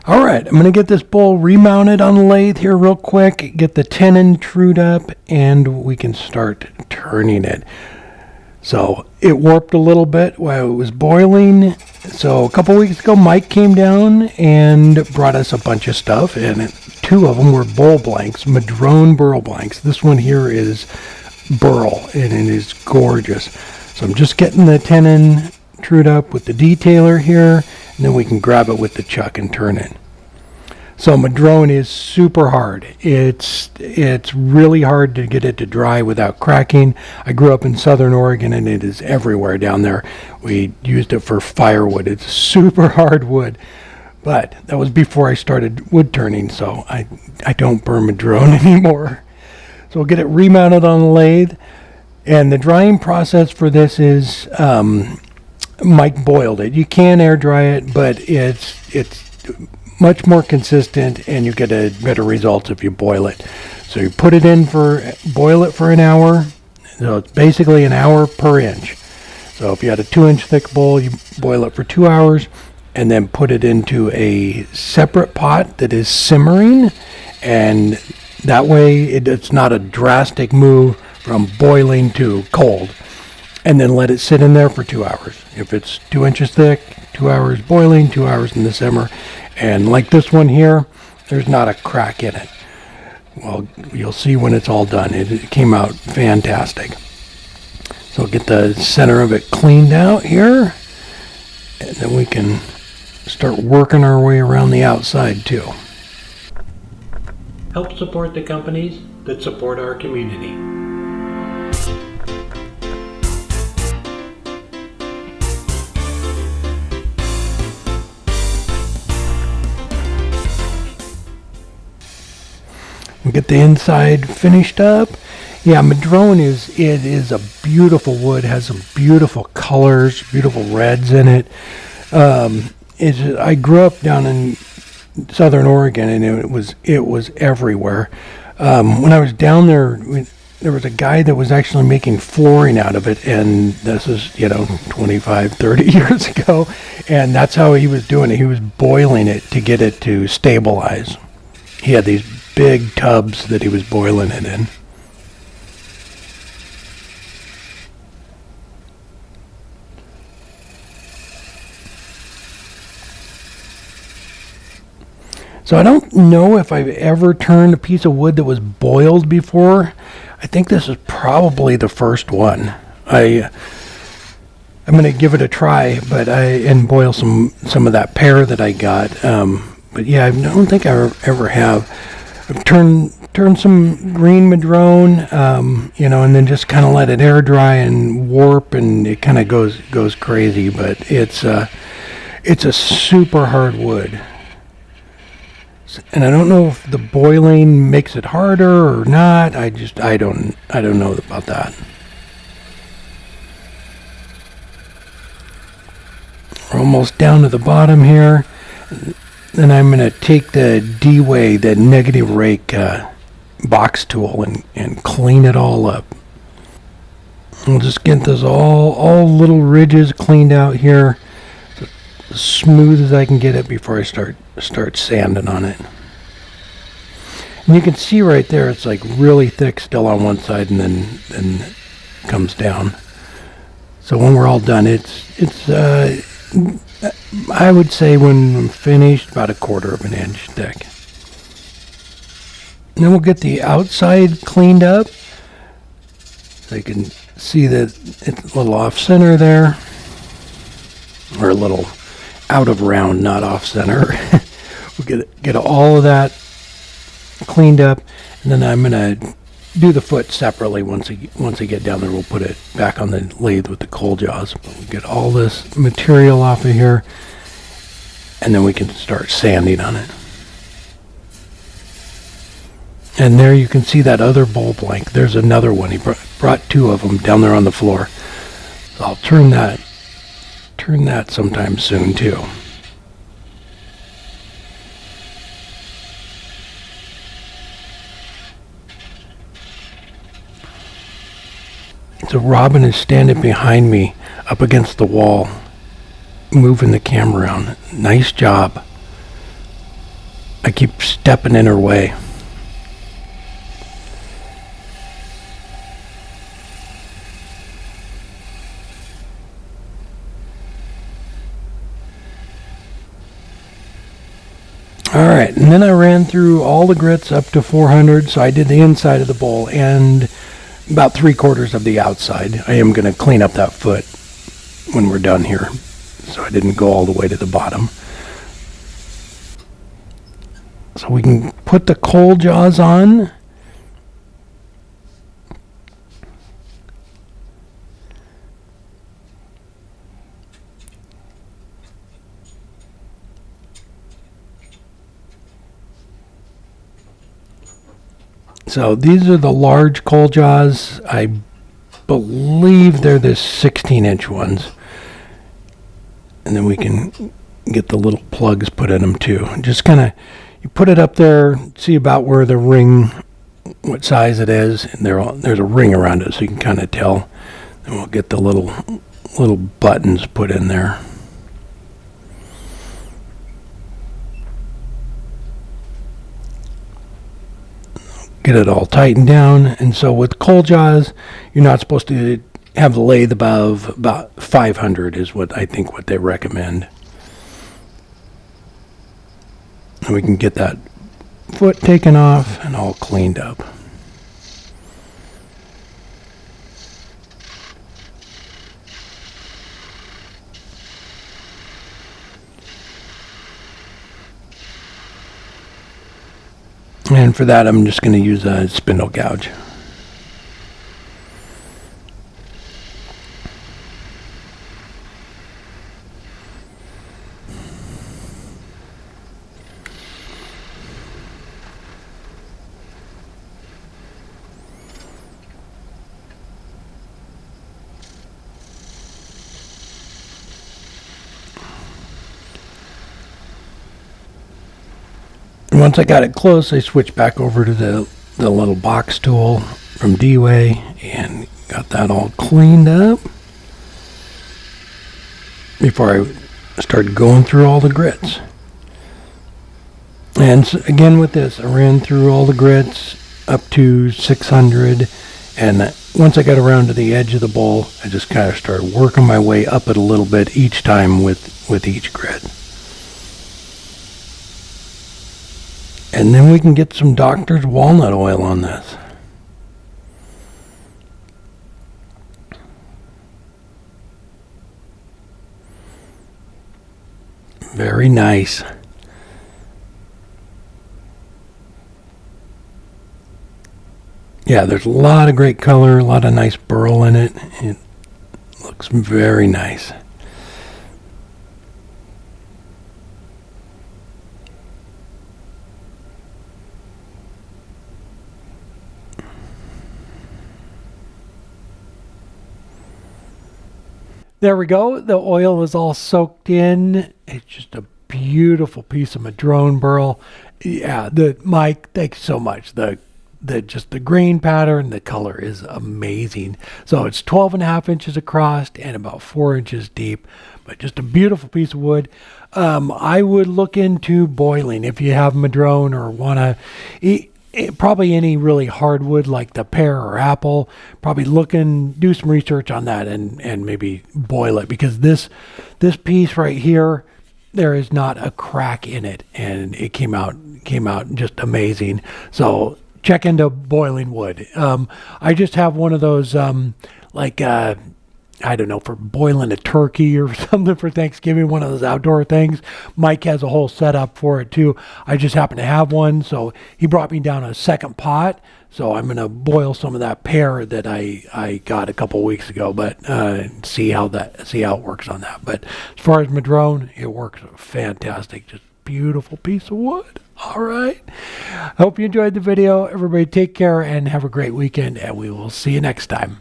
All right, I'm going to get this bowl remounted on the lathe here real quick, get the tenon trued up, and we can start turning it. So it warped a little bit while it was boiling. So a couple weeks ago, Mike came down and brought us a bunch of stuff, and two of them were bowl blanks, Madrone Burl blanks. This one here is Burl, and it is gorgeous. So I'm just getting the tenon trued up with the detailer here, and then we can grab it with the chuck and turn it. So Madrone is super hard. It's really hard to get it to dry without cracking. I grew up in Southern Oregon, and it is everywhere down there. We used it for firewood. It's super hard wood. But that was before I started wood turning, so I don't burn Madrone anymore. So we'll get it remounted on the lathe. And the drying process for this is Mike boiled it. You can air dry it, but it's much more consistent, and you get a better results if you boil it. So you put it in boil it for an hour. So it's basically an hour per inch. So if you had a 2-inch thick bowl, you boil it for 2 hours, and then put it into a separate pot that is simmering, and that way it's not a drastic move from boiling to cold. And then let it sit in there for 2 hours. If it's 2 inches thick, 2 hours boiling, 2 hours in the simmer. And like this one here, there's not a crack in it. Well, you'll see when it's all done. It came out fantastic. So get the center of it cleaned out here, and then we can start working our way around the outside too. Help support the companies that support our community. We get the inside finished up. Yeah, Madrone is a beautiful wood, has some beautiful colors, beautiful reds in it. I grew up down in Southern Oregon, and it was everywhere. When I was down there, there was a guy that was actually making flooring out of it, and this is 25, 30 years ago, and that's how he was doing it. He was boiling it to get it to stabilize. He had these big tubs that he was boiling it in. So I don't know if I've ever turned a piece of wood that was boiled before. I think this is probably the first one. I'm going to give it a try, and boil some of that pear that I got. But yeah, I don't think I ever have. I've turned some green Madrone, and then just kind of let it air dry and warp, and it kind of goes crazy. But it's a super hard wood, and I don't know if the boiling makes it harder or not. I don't know about that. We're almost down to the bottom here. Then I'm going to take the D-Way, the negative rake box tool, and clean it all up. We'll just get this all little ridges cleaned out here, as smooth as I can get it before I start sanding on it. And you can see right there, it's like really thick still on one side, and then comes down. So when we're all done, it's I would say when I'm finished, about 1/4 of an inch thick. And then we'll get the outside cleaned up. So you can see that it's a little off center there. Or a little out of round, not off center. We'll get all of that cleaned up. And then I'm going to do the foot separately. Once I get down there, we'll put it back on the lathe with the coal jaws. But we'll get all this material off of here, and then we can start sanding on it. And there you can see that other bowl blank. There's another one. He brought 2 of them down there on the floor. So I'll turn that sometime soon too. So Robin is standing behind me up against the wall, moving the camera around. Nice job. I keep stepping in her way. Alright, and then I ran through all the grits up to 400, so I did the inside of the bowl and about 3/4 of the outside. I am going to clean up that foot when we're done here, so I didn't go all the way to the bottom. So we can put the coal jaws on. So these are the large coal jaws. I believe they're the 16-inch ones. And then we can get the little plugs put in them too. Just kind of, you put it up there, see about where the ring, what size it is, and there's a ring around it so you can kind of tell. And we'll get the little buttons put in there. Get it all tightened down. And so with coal jaws, you're not supposed to have the lathe above about 500 is what I think what they recommend. And we can get that foot taken off and all cleaned up. And for that, I'm just going to use a spindle gouge. Once I got it close, I switched back over to the little box tool from D-Way and got that all cleaned up before I started going through all the grits. And so again with this, I ran through all the grits up to 600, and once I got around to the edge of the bowl, I just kind of started working my way up it a little bit each time with each grit. And then we can get some Doctor's walnut oil on this. Very nice. Yeah, there's a lot of great color, a lot of nice burl in it. It looks very nice. There we go. The oil is all soaked in. It's just a beautiful piece of Madrone burl. Yeah, Mike, thanks so much. Just the grain pattern, the color is amazing. So it's 12.5 inches across and about 4 inches deep, but just a beautiful piece of wood. I would look into boiling if you have Madrone or want to. Probably any really hardwood like the pear or apple, probably do some research on that and maybe boil it, because this piece right here, there is not a crack in it, and it came out just amazing. So check into boiling wood. I just have one of those I don't know, for boiling a turkey or something for Thanksgiving, one of those outdoor things. Mike has a whole setup for it too. I just happen to have one, so he brought me down a second pot. So I'm going to boil some of that pear that I got a couple weeks ago, but see how it works on that. But as far as Madrone, it works fantastic. Just beautiful piece of wood. All right. I hope you enjoyed the video. Everybody take care and have a great weekend, and we will see you next time.